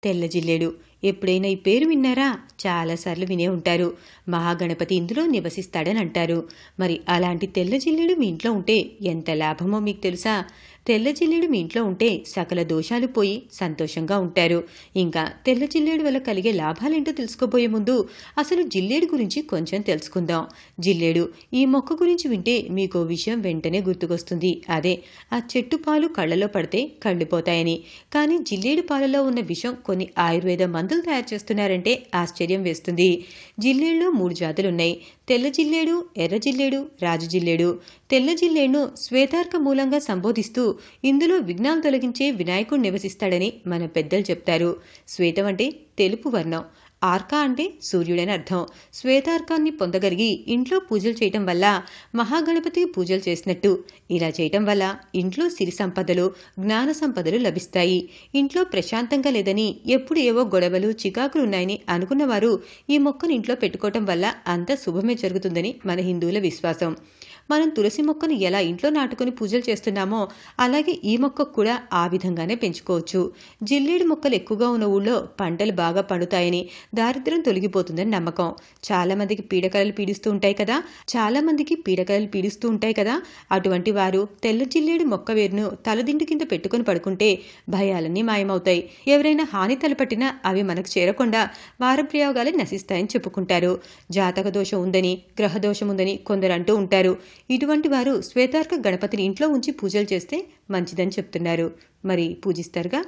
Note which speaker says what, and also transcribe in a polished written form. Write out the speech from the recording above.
Speaker 1: తెల్ల జిల్లేడు. ఎప్పుడైనా ఈ పేరు విన్నారా? చాలాసార్లు వినే ఉంటారు. మహాగణపతి ఇందులో నివసిస్తాడని అంటారు. మరి అలాంటి తెల్ల జిల్లేడు మీ ఇంట్లో ఉంటే ఎంత లాభమో మీకు తెలుసా? తెల్ల జిల్లేడు మీ ఇంట్లో ఉంటే సకల దోషాలు పోయి సంతోషంగా ఉంటారు. ఇంకా తెల్ల జిల్లేడు వల్ల కలిగే లాభాలేంటో తెలుసుకోబోయే ముందు అసలు జిల్లేడు గురించి కొంచెం తెలుసుకుందాం. జిల్లేడు ఈ మొక్క గురించి వింటే మీకో విషయం వెంటనే గుర్తుకొస్తుంది. అదే ఆ చెట్టు పాలు కళ్ళలో పడితే కళ్ళిపోతాయని. కానీ జిల్లేడు పాలలో ఉన్న విషం కొన్ని ఆయుర్వేద మందులు తయారు చేస్తున్నారంటే ఆశ్చర్యం వేస్తుంది. జిల్లేడులో 3 జాతులున్నాయి. తెల్ల జిల్లేడు, ఎర్ర జిల్లేడు, రాజు జిల్లేడు. తెల్ల జిల్లేడును శ్వేతార్క మూలంగా సంబోధిస్తూ ఇందులో విఘ్నాలు తొలగించే వినాయకుడు నివసిస్తాడని మన పెద్దలు చెప్తారు. శ్వేతం అంటే తెలుపు వర్ణం, ఆర్క అంటే సూర్యుడని అర్థం. శ్వేతార్కాన్ని పొందగలిగి ఇంట్లో పూజలు చేయటం వల్ల మహాగణపతికి పూజలు చేసినట్టు. ఇలా చేయటం వల్ల ఇంట్లో సిరి సంపదలు, జ్ఞాన సంపదలు లభిస్తాయి. ఇంట్లో ప్రశాంతంగా లేదని, ఎప్పుడు ఏవో గొడవలు, చికాకులు ఉన్నాయని అనుకున్నవారు ఈ మొక్కను ఇంట్లో పెట్టుకోవటం వల్ల అంత శుభమే జరుగుతుందని మన హిందువుల విశ్వాసం. మనం తులసి మొక్కను ఎలా ఇంట్లో నాటుకుని పూజలు చేస్తున్నామో అలాగే ఈ మొక్కకు కూడా ఆ విధంగానే పెంచుకోవచ్చు. జిల్లేడు మొక్కలు ఎక్కువగా ఉన్న ఊళ్ళో పంటలు బాగా పండుతాయని, దారిద్ర్యం తొలగిపోతుందని నమ్మకం. చాలా మందికి పీడకలలు పీడిస్తూ ఉంటాయి కదా. అటువంటి వారు తెల్ల జిల్లేడు మొక్క వేరును తలదిండు కింద పెట్టుకుని పడుకుంటే భయాలన్నీ మాయమవుతాయి. ఎవరైనా హాని తలపట్టినా అవి మనకు చేరకుండా వారప్రయోగాలే నశిస్తాయని చెప్పుకుంటారు. జాతక దోషం ఉందని, గ్రహ దోషం ఉందని కొందరు అంటూ ఉంటారు. ఇటువంటి వారు శ్వేతార్క గణపతిని ఇంట్లో ఉంచి పూజలు చేస్తే మంచిదని చెప్తున్నారు. మరి పూజిస్తారుగా?